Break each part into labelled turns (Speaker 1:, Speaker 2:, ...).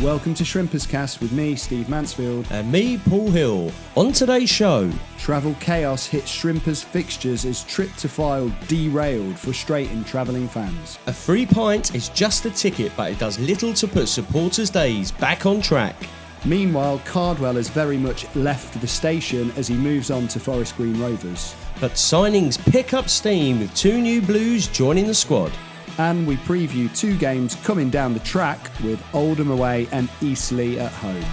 Speaker 1: Welcome to Shrimperscast with me, Steve Mansfield.
Speaker 2: And me, Paul Hill. On today's show,
Speaker 1: travel chaos hits Shrimpers fixtures as trip to Fylde derailed, frustrating travelling fans.
Speaker 2: a free pint is just a ticket, but it does little to put supporters' days back on track.
Speaker 1: Meanwhile, Cardwell has very much left the station as he moves on to Forest Green Rovers.
Speaker 2: But signings pick up steam with two new Blues joining the squad.
Speaker 1: And we preview two games coming down the track with Oldham away and Eastleigh at home.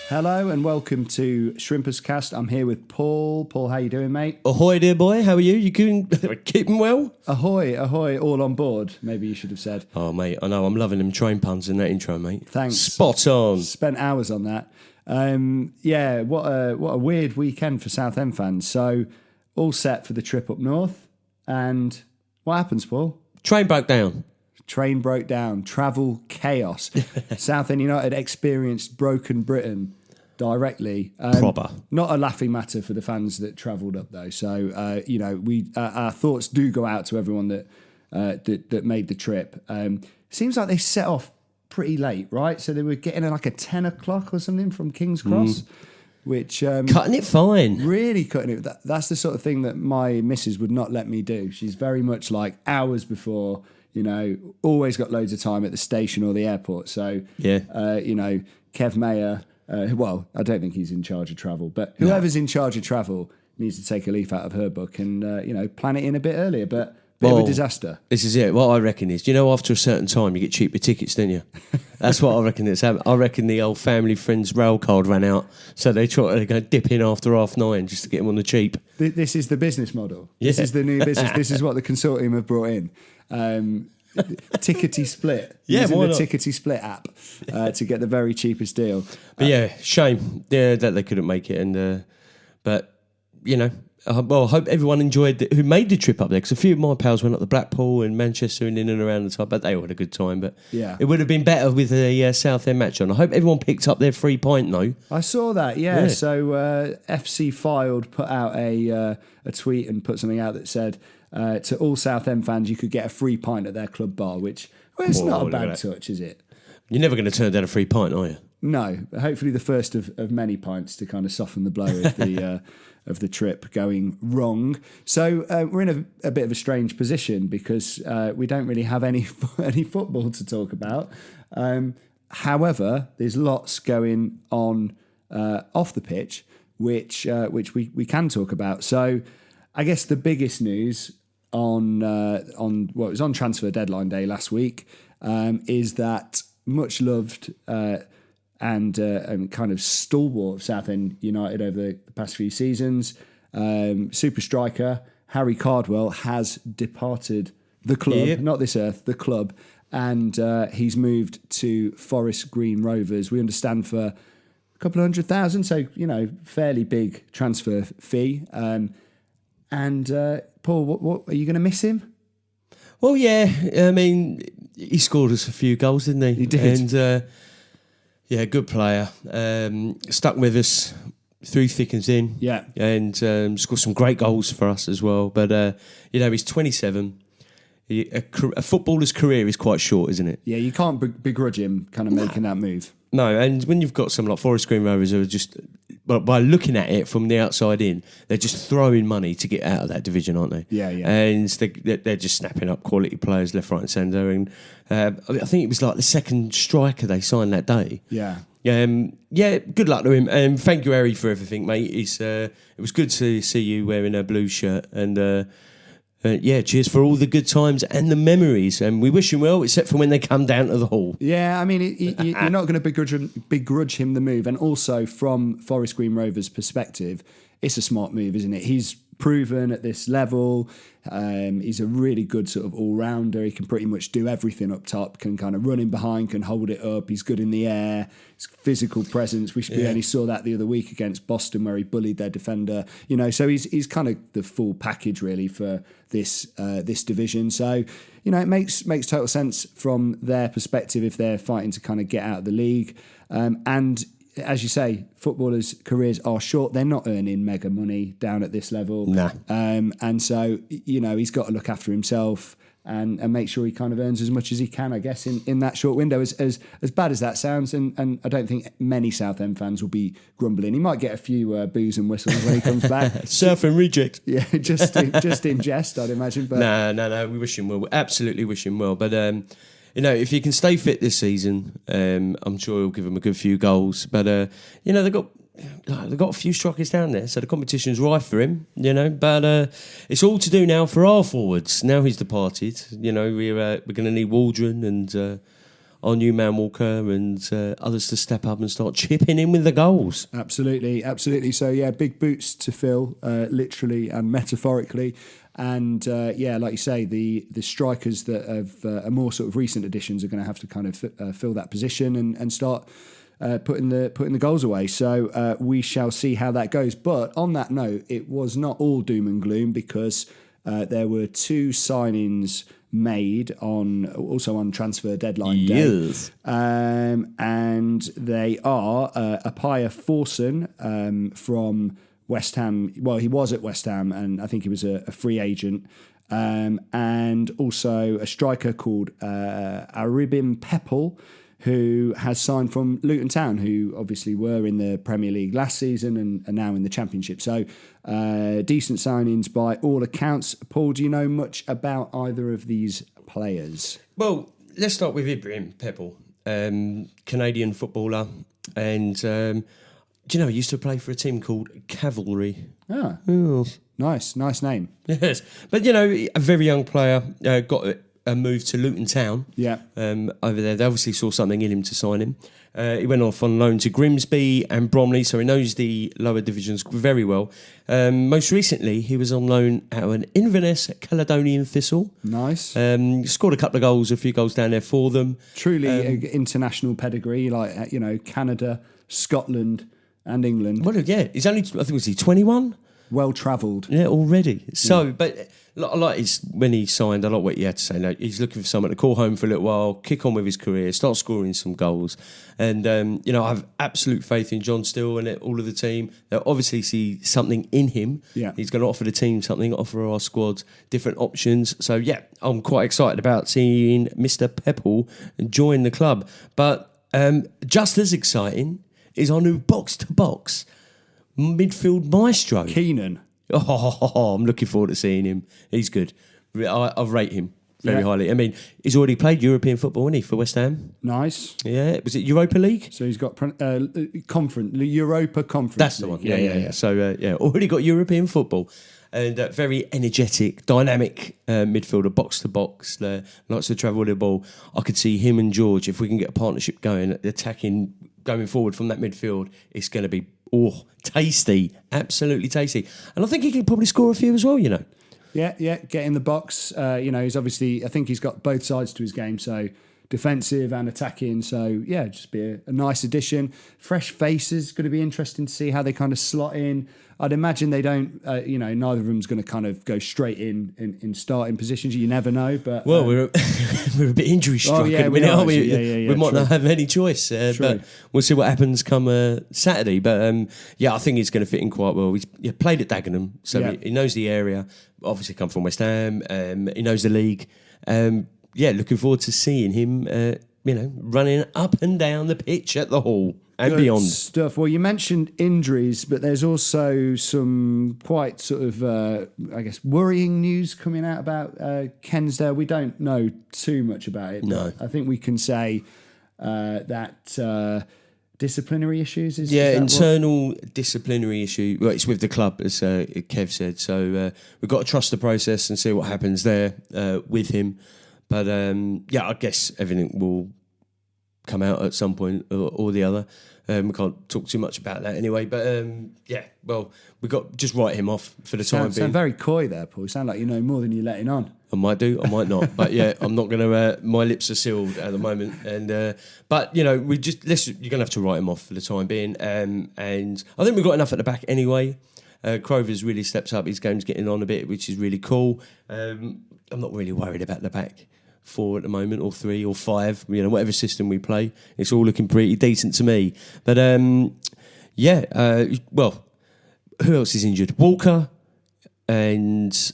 Speaker 1: Hello and welcome to Shrimperscast. I'm here with Paul. Paul, how you doing, mate?
Speaker 2: Ahoy, dear boy. How are you? You keeping well?
Speaker 1: Ahoy, ahoy, all on board, maybe you should have said.
Speaker 2: Oh, mate, I know. I'm loving them train puns in that intro, mate.
Speaker 1: Thanks.
Speaker 2: Spot on.
Speaker 1: Spent hours on that. What a weird weekend for Southend fans. So, all set for the trip up north. And what happens, Paul?
Speaker 2: Train broke down.
Speaker 1: Train broke down. Travel chaos. Southend United experienced broken Britain directly.
Speaker 2: Proper.
Speaker 1: Not a laughing matter for the fans that travelled up, though. So, our thoughts do go out to everyone that made the trip. Seems like they set off pretty late, right? So they were getting like a 10 o'clock or something from King's Cross, which...
Speaker 2: Cutting it fine.
Speaker 1: Really cutting it. That's the sort of thing that my missus would not let me do. She's very much like hours before, always got loads of time at the station or the airport. So,
Speaker 2: Yeah.
Speaker 1: Kev Mayer, I don't think he's in charge of travel, but whoever's in charge of travel needs to take a leaf out of her book and, plan it in a bit earlier, but... Bit of a disaster.
Speaker 2: This is it. What I reckon is, after a certain time, you get cheaper tickets, don't you? That's what I reckon it's happening. I reckon the old family friends rail card ran out, so they try to go dip in after 9:30 just to get them on the cheap.
Speaker 1: This is the business model.
Speaker 2: Yeah.
Speaker 1: This is the new business. This is what the consortium have brought in. Tickety Split.
Speaker 2: Yeah,
Speaker 1: using
Speaker 2: why
Speaker 1: the
Speaker 2: not?
Speaker 1: Tickety Split app to get the very cheapest deal.
Speaker 2: But shame that they couldn't make it. I hope everyone enjoyed who made the trip up there, because a few of my pals went up to Blackpool and Manchester and in and around the time, but they all had a good time. But
Speaker 1: yeah,
Speaker 2: it would have been better with a Southend match on. I hope everyone picked up their free pint though.
Speaker 1: I saw that. Yeah. So FC Fylde put out a tweet and put something out that said to all Southend fans, you could get a free pint at their club bar, which it's not a bad touch, is it?
Speaker 2: You're never going to turn down a free pint, are you?
Speaker 1: No, but hopefully the first of many pints to kind of soften the blow of the trip going wrong. So we're in a bit of a strange position because we don't really have any football to talk about. However, there's lots going on off the pitch, which we can talk about. So I guess the biggest news on it was on transfer deadline day last week is that much loved and kind of stalwart of Southend United over the past few seasons, super striker Harry Cardwell has departed the club, not this earth, the club, and he's moved to Forest Green Rovers. We understand for a couple of 100,000, so fairly big transfer fee. Paul, what are you going to miss him?
Speaker 2: Well, yeah. I mean, he scored us a few goals, didn't he?
Speaker 1: He did.
Speaker 2: And good player. Stuck with us through thick and thin.
Speaker 1: Yeah.
Speaker 2: And scored some great goals for us as well. But, he's 27. A footballer's career is quite short, isn't it?
Speaker 1: Yeah, you can't begrudge him kind of making that move.
Speaker 2: No, and when you've got someone like Forest Green Rovers who are just, by looking at it from the outside in, they're just throwing money to get out of that division, aren't they?
Speaker 1: Yeah.
Speaker 2: And they're just snapping up quality players left, right and centre. And I think it was like the second striker they signed that day.
Speaker 1: Yeah.
Speaker 2: Good luck to him. And thank you, Harry, for everything, mate. It was good to see you wearing a blue shirt. And cheers for all the good times and the memories. And we wish him well, except for when they come down to the hall.
Speaker 1: Yeah, I mean, you're not going to begrudge him the move. And also, from Forest Green Rovers' perspective, it's a smart move, isn't it? He's proven at this level. He's a really good sort of all-rounder. He can pretty much do everything up top, can kind of run in behind, can hold it up. He's good in the air. His physical presence. We only saw that the other week against Boston where he bullied their defender. So he's kind of the full package really for this division. So, it makes total sense from their perspective if they're fighting to kind of get out of the league. And as you say, footballers' careers are short. They're not earning mega money down at this level.
Speaker 2: Nah.
Speaker 1: And so, he's got to look after himself and make sure he kind of earns as much as he can, I guess, in that short window. As bad as that sounds, and I don't think many Southend fans will be grumbling. He might get a few boos and whistles when he comes back.
Speaker 2: Surf and reject.
Speaker 1: Yeah, just in jest, I'd imagine. But
Speaker 2: No. We wish him well. We absolutely wish him well. But if he can stay fit this season, I'm sure he'll give him a good few goals. But they've got a few strikers down there, so the competition's rife for him. But it's all to do now for our forwards. Now he's departed. We're going to need Waldron and our new man Walker and others to step up and start chipping in with the goals.
Speaker 1: Absolutely. So yeah, big boots to fill, literally and metaphorically. And like you say, the strikers that have a more sort of recent additions are going to have to kind of fill that position and start putting the goals away. So we shall see how that goes. But on that note, it was not all doom and gloom, because there were two signings made also on transfer deadline day.
Speaker 2: Yes.
Speaker 1: And they are Apaya Forson from West Ham. Well, he was at West Ham, and I think he was a free agent. And also a striker called Aribim Pepple, who has signed from Luton Town, who obviously were in the Premier League last season and are now in the Championship. So decent signings by all accounts. Paul, do you know much about either of these players?
Speaker 2: Well, let's start with Ibrahim Pepple, Canadian footballer. And, he used to play for a team called Cavalry.
Speaker 1: Ah,
Speaker 2: Yes.
Speaker 1: nice name.
Speaker 2: Yes. But, a very young player, got a move to Luton Town.
Speaker 1: Yeah.
Speaker 2: Over there. They obviously saw something in him to sign him. He went off on loan to Grimsby and Bromley, so he knows the lower divisions very well. Most recently, he was on loan at an Inverness Caledonian Thistle.
Speaker 1: Nice.
Speaker 2: Scored a few goals down there for them.
Speaker 1: Truly international pedigree, like, Canada, Scotland and England.
Speaker 2: Well, yeah, he's only, I think, was he 21?
Speaker 1: Well travelled.
Speaker 2: Yeah, already. So, but I like when he signed, I like what he had to say. No, he's looking for someone to call home for a little while, kick on with his career, start scoring some goals. And, I have absolute faith in John Still and all of the team. They obviously see something in him.
Speaker 1: Yeah.
Speaker 2: He's going to offer the team something, offer our squad different options. So, yeah, I'm quite excited about seeing Mr. Pepple join the club. But just as exciting is our new box-to-box midfield maestro.
Speaker 1: Keenan.
Speaker 2: Oh, I'm looking forward to seeing him. He's good. I rate him very highly. I mean, he's already played European football, hasn't he, for West Ham?
Speaker 1: Nice.
Speaker 2: Yeah. Was it Europa League?
Speaker 1: So he's got Europa Conference.
Speaker 2: That's the one. Yeah. So, already got European football. And very energetic, dynamic midfielder, box-to-box, likes to travel with the ball. I could see him and George, if we can get a partnership going, attacking, going forward from that midfield, it's going to be tasty, absolutely tasty. And I think he can probably score a few as well,
Speaker 1: Yeah, get in the box. He's obviously, I think he's got both sides to his game, so defensive and attacking. So, yeah, just be a nice addition. Fresh faces, going to be interesting to see how they kind of slot in. I'd imagine they don't, neither of them's going to kind of go straight in starting positions. You never know. But
Speaker 2: well, we're a bit injury struck, aren't we? We might not have any choice. But we'll see what happens come Saturday. But I think he's going to fit in quite well. He's played at Dagenham, so he knows the area. Obviously, come from West Ham. He knows the league. Looking forward to seeing him. Running up and down the pitch at the Hall and beyond.
Speaker 1: Stuff. Well, you mentioned injuries, but there's also some quite sort of, worrying news coming out about Kensdale. We don't know too much about it.
Speaker 2: No.
Speaker 1: I think we can say that disciplinary issues is
Speaker 2: internal disciplinary issue. Well, it's with the club, as Kev said. So we've got to trust the process and see what happens there with him. But, I guess everything will come out at some point or the other. We can't talk too much about that anyway. But, we got just write him off for the time being.
Speaker 1: Sound very coy there, Paul. You sound like you know more than you're letting on.
Speaker 2: I might do, I might not. But, I'm not going to... my lips are sealed at the moment. And but, you're going to have to write him off for the time being. And I think we've got enough at the back anyway. Crover's really steps up. His game's getting on a bit, which is really cool. I'm not really worried about the back. 4 at the moment, or 3 or 5, whatever system we play. It's all looking pretty decent to me. But who else is injured? Walker and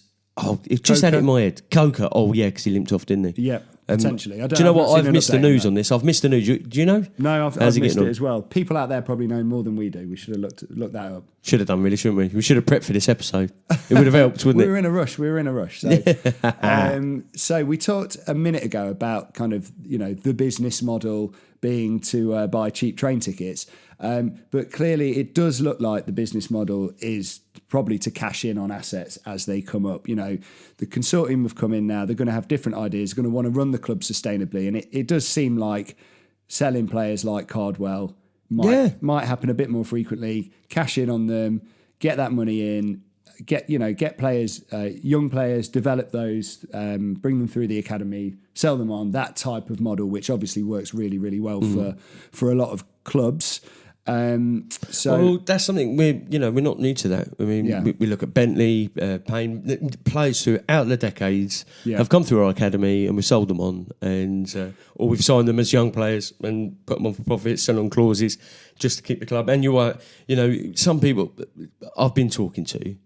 Speaker 2: it just had it in my head. Coker. Oh yeah, because he limped off, didn't he?
Speaker 1: Yeah. Potentially.
Speaker 2: Do you know what? I've missed the news on this. I've missed the news. Do you know?
Speaker 1: No, I've missed it as well. People out there probably know more than we do. We should have looked that up.
Speaker 2: Should have done, really, shouldn't we? We should have prepped for this episode. It would have helped, wouldn't it?
Speaker 1: We were in a rush. So we talked a minute ago about kind of, the business model being to buy cheap train tickets. But clearly it does look like the business model is probably to cash in on assets as they come up. The consortium have come in now. They're going to have different ideas, going to want to run the club sustainably. And it does seem like selling players like Cardwell might happen a bit more frequently, cash in on them, get that money in, get players, young players, develop those, bring them through the academy, sell them on, that type of model, which obviously works really, really well for a lot of clubs.
Speaker 2: Well, that's something we're not new to that. I mean, we look at Bentley, Payne, players throughout the decades have come through our academy and we've sold them on, or we've signed them as young players and put them on for profit, sell on clauses just to keep the club. And some people I've been talking to think,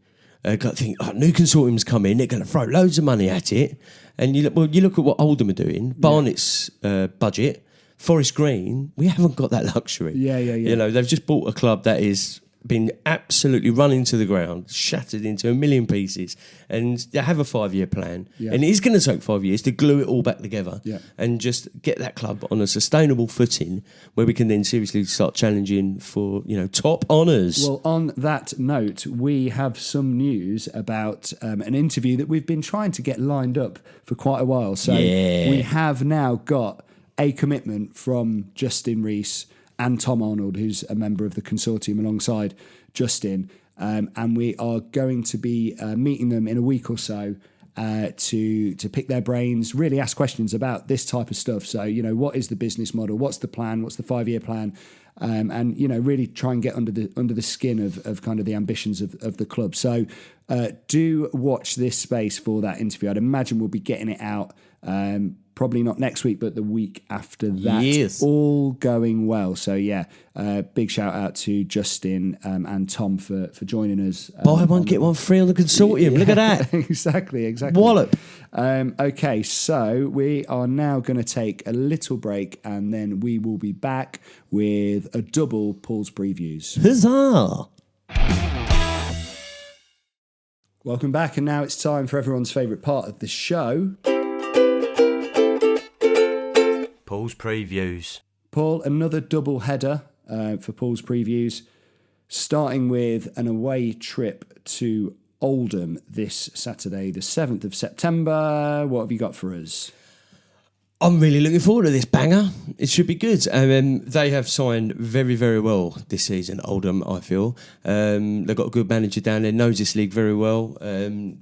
Speaker 2: new consortiums come in, they're going to throw loads of money at it, and you look at what Oldham are doing, Barnet's budget. Forest Green, we haven't got that luxury.
Speaker 1: Yeah.
Speaker 2: They've just bought a club that is been absolutely run into the ground, shattered into a million pieces, and they have a 5-year plan. Yeah. And it is going to take 5 years to glue it all back together and just get that club on a sustainable footing where we can then seriously start challenging for, top honours.
Speaker 1: Well, on that note, we have some news about an interview that we've been trying to get lined up for quite a while. So we have now got a commitment from Justin Rees and Tom Arnold, who's a member of the consortium alongside Justin, and we are going to be meeting them in a week or so to pick their brains, really ask questions about this type of stuff. So, what is the business model? What's the plan? What's the 5-year plan? And really try and get under the skin of kind of the ambitions of the club. So do watch this space for that interview. I'd imagine we'll be getting it out probably not next week, but the week after that.
Speaker 2: Yes.
Speaker 1: All going well. So, big shout out to Justin and Tom for joining us.
Speaker 2: Buy one, get one free on the consortium. Look at that.
Speaker 1: Exactly.
Speaker 2: Wallop.
Speaker 1: Okay, so we are now going to take a little break and then we will be back with a double Paul's Previews.
Speaker 2: Huzzah!
Speaker 1: Welcome back, and now it's time for everyone's favourite part of the show.
Speaker 2: Paul's Previews.
Speaker 1: Paul, another double header for Paul's Previews, starting with an away trip to Oldham this Saturday, the 7th of September. What have you got for us?
Speaker 2: I'm really looking forward to this banger. It should be good. They have signed very, very well this season, Oldham, I feel. They've got a good manager down there, knows this league very well,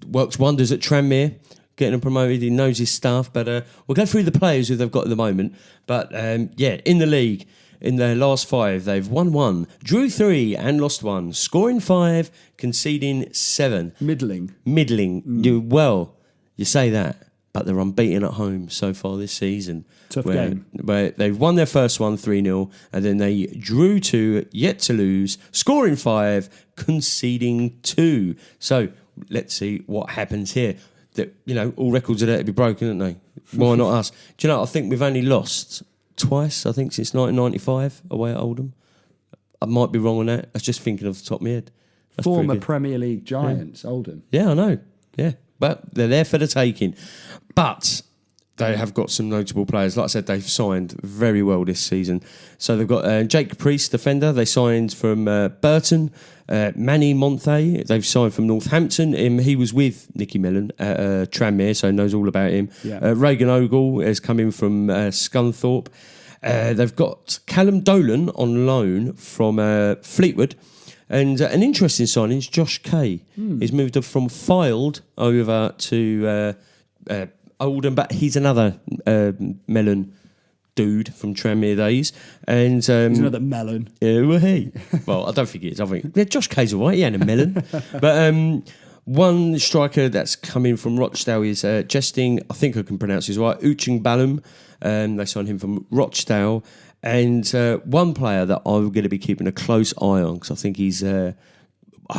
Speaker 2: works wonders at Tranmere, getting them promoted. He knows his stuff. But we'll go through the players who they've got at the moment. But in the league, in their last 5, they've won 1, drew 3 and lost 1, scoring 5, conceding 7.
Speaker 1: Middling.
Speaker 2: You say that. But they're unbeaten at home so far this season.
Speaker 1: Tough game.
Speaker 2: Where they've won their first one 3-0, and then they drew 2, yet to lose, scoring 5, conceding 2. So let's see what happens here. All records are there to be broken, aren't they? Why not us? Do you know, I think we've only lost twice, I think, since 1995 away at Oldham. I might be wrong on that. I was just thinking off the top of my head. That's
Speaker 1: former Premier League giants, Oldham.
Speaker 2: Yeah, I know. Yeah. But they're there for the taking. But they have got some notable players. Like I said, they've signed very well this season. So they've got Jake Priest, defender. They signed from Burton. Manny Monte, they've signed from Northampton. He was with Nicky Millen at Tranmere, so he knows all about him. Yeah. Reagan Ogle has come in from Scunthorpe. They've got Callum Dolan on loan from Fleetwood. And an interesting signing is Josh Kay. He's moved from Fylde over to Oldham, but he's another melon dude from Tranmere days. And he's
Speaker 1: another melon.
Speaker 2: Yeah, well, I don't think he is. I think Josh Kay's all right. He ain't a melon. But One striker that's coming from Rochdale is Jesting, I think I can pronounce his right, Uching Balum. They signed him from Rochdale. And one player that I'm going to be keeping a close eye on, because I think he's, I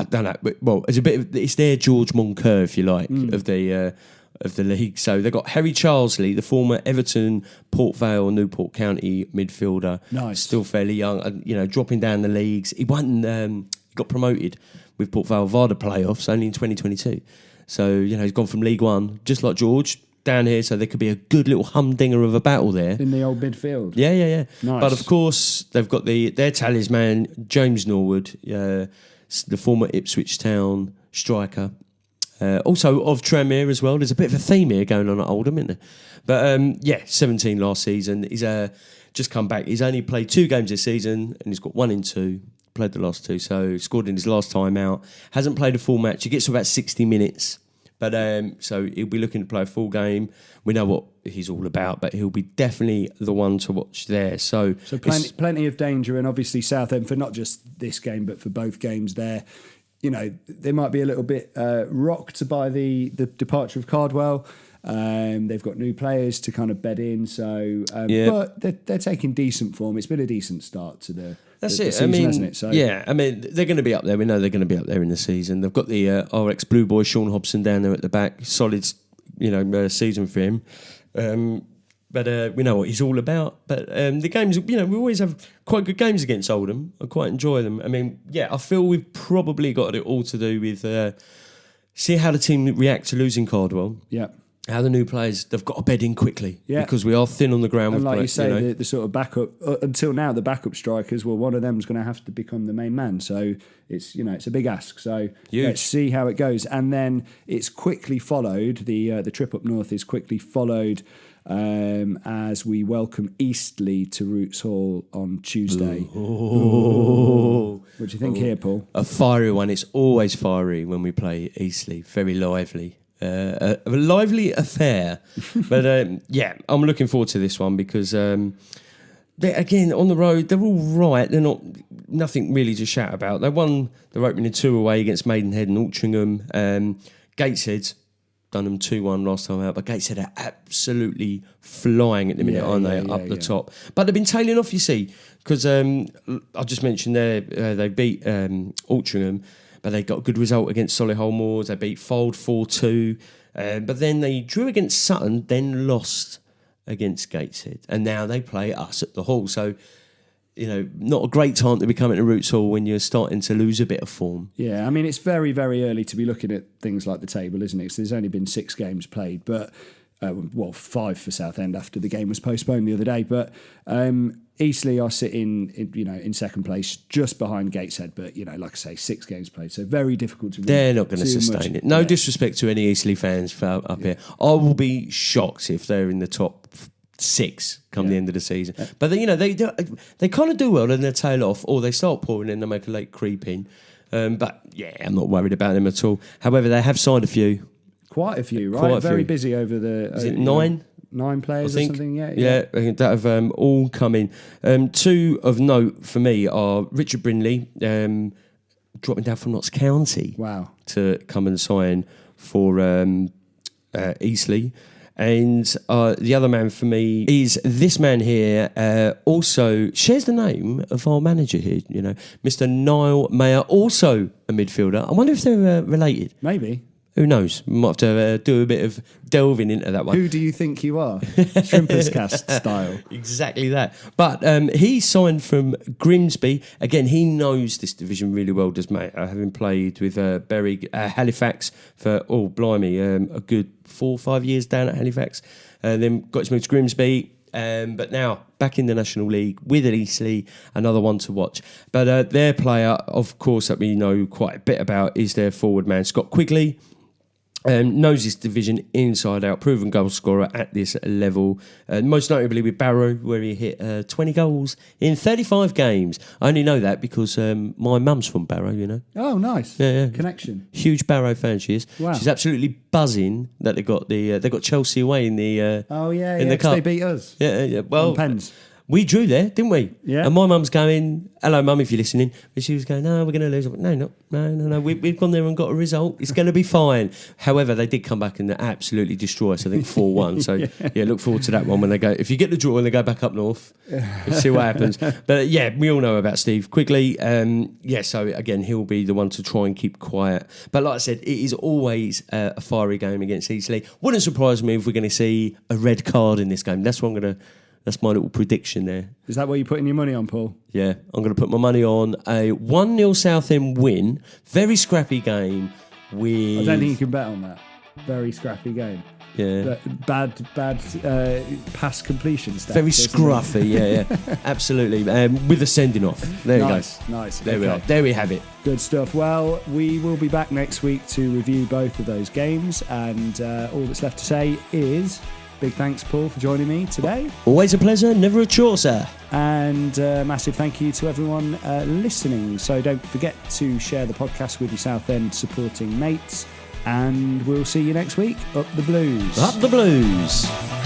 Speaker 2: don't know, well, it's their George Moncur, if you like, of the league. So they've got Harry Charlesley, the former Everton, Port Vale, Newport County midfielder.
Speaker 1: Nice.
Speaker 2: Still fairly young, dropping down the leagues. He got promoted with Port Vale via the playoffs only in 2022. So, he's gone from League One, just like George, down here, so there could be a good little humdinger of a battle there.
Speaker 1: In the old midfield.
Speaker 2: Yeah.
Speaker 1: Nice.
Speaker 2: But of course, they've got their talisman, James Norwood, the former Ipswich Town striker. Also of Tranmere as well. There's a bit of a theme here going on at Oldham, isn't there? But 17 last season. He's just come back. He's only played 2 games this season, and he's got 1 in 2. Played the last 2, so scored in his last time out. Hasn't played a full match. He gets to about 60 minutes. But so he'll be looking to play a full game. We know what he's all about, but he'll be definitely the one to watch there. So
Speaker 1: plenty of danger, and obviously Southend, for not just this game but for both games there, they might be a little bit rocked by the departure of Cardwell. They've got new players to kind of bed in, so but they're taking decent form. It's been a decent start to the season, hasn't it? So
Speaker 2: they're going to be up there. We know they're going to be up there in the season. They've got the RX Blue Boy Sean Hobson down there at the back. Solid, season for him. But we know what he's all about. But the games, we always have quite good games against Oldham. I quite enjoy them. I feel we've probably got it all to do with see how the team react to losing Cardwell.
Speaker 1: Yeah.
Speaker 2: How the new players, they've got to bed in quickly.
Speaker 1: Yeah.
Speaker 2: Because we are thin on the ground.
Speaker 1: And like you say, the sort of backup, until now, the backup strikers, well, one of them is going to have to become the main man. So it's a big ask. So let's see how it goes. And then it's quickly followed, the trip up north is quickly followed as we welcome Eastleigh to Roots Hall on Tuesday. Ooh. What do you think here, Paul?
Speaker 2: A fiery one. It's always fiery when we play Eastleigh. Very lively. A lively affair. But I'm looking forward to this one because again, on the road, they're all right. They're nothing really to shout about. They won their opening 2 away against Maidenhead and Altrincham. Gateshead done them 2-1 last time out, but Gateshead are absolutely flying at the minute, aren't they? Up the top. But they've been tailing off, you see, because I just mentioned there they beat Altrincham, but they got a good result against Solihull Moors. They beat Fylde 4-2. But then they drew against Sutton, then lost against Gateshead. And now they play us at the Hall. So, not a great time to be coming to Roots Hall when you're starting to lose a bit of form.
Speaker 1: Yeah, it's very, very early to be looking at things like the table, isn't it? Because there's only been 6 games played, but 5 for Southend after the game was postponed the other day. But Eastleigh are sitting, in second place, just behind Gateshead. But like I say, 6 games played, so very difficult to.
Speaker 2: They're not going to sustain it. No disrespect to any Eastleigh fans up here. I will be shocked if they're in the top 6 come the end of the season. But they kind of do well, and they tail off, or they start pouring in, they make a late creep in. But I'm not worried about them at all. However, they have signed a few.
Speaker 1: Quite a few, right? Very busy over the.
Speaker 2: Is it 9?
Speaker 1: 9 players or something,
Speaker 2: Yeah, I think that have all come in. 2 of note for me are Richard Brindley, dropping down from Notts County.
Speaker 1: Wow.
Speaker 2: To come and sign for Eastleigh. And the other man for me is this man here, also shares the name of our manager here, Mr. Niall Mayer, also a midfielder. I wonder if they're related.
Speaker 1: Maybe.
Speaker 2: Who knows? We might have to do a bit of delving into that one.
Speaker 1: Who do you think you are? Shrimperscast style.
Speaker 2: Exactly that. But he signed from Grimsby. Again, he knows this division really well, does mate. Having played with Halifax for, a good 4 or 5 years down at Halifax. Then got to move to Grimsby. But now back in the National League with Eastleigh, another one to watch. But their player, of course, that we know quite a bit about is their forward man, Scott Quigley. Knows this division inside out, proven goal scorer at this level. Most notably with Barrow, where he hit 20 goals in 35 games. I only know that because my mum's from Barrow,
Speaker 1: Oh, nice.
Speaker 2: Yeah.
Speaker 1: Connection.
Speaker 2: Huge Barrow fan she is.
Speaker 1: Wow.
Speaker 2: She's absolutely buzzing that they got Chelsea away in the in the cup.
Speaker 1: They beat us.
Speaker 2: Yeah. Well,
Speaker 1: on pens.
Speaker 2: We drew there, didn't we?
Speaker 1: Yeah.
Speaker 2: And my mum's going, hello, mum, if you're listening. But she was going, no, we're going to lose. I went, no. We've gone there and got a result. It's going to be fine. However, they did come back and absolutely destroy us, I think 4-1. So, yeah, look forward to that one when they go. If you get the draw and they go back up north, we'll see what happens. But, yeah, we all know about Steve Quigley. So, again, he'll be the one to try and keep quiet. But like I said, it is always a fiery game against Eastleigh. Wouldn't surprise me if we're going to see a red card in this game. That's my little prediction there.
Speaker 1: Is that what you're putting your money on, Paul?
Speaker 2: Yeah, I'm going to put my money on a 1-0 Southend win. Very scrappy game.
Speaker 1: I don't think you can bet on that. Very scrappy game.
Speaker 2: Yeah.
Speaker 1: Bad pass completion stats.
Speaker 2: Very scruffy, yeah. Absolutely. With a sending off. There you go.
Speaker 1: Nice.
Speaker 2: There we are. There we have it.
Speaker 1: Good stuff. Well, we will be back next week to review both of those games, and all that's left to say is... big thanks, Paul, for joining me today.
Speaker 2: Always a pleasure, never a chore, sir.
Speaker 1: And massive thank you to everyone listening. So don't forget to share the podcast with your Southend supporting mates. And we'll see you next week. Up the Blues.
Speaker 2: Up the Blues.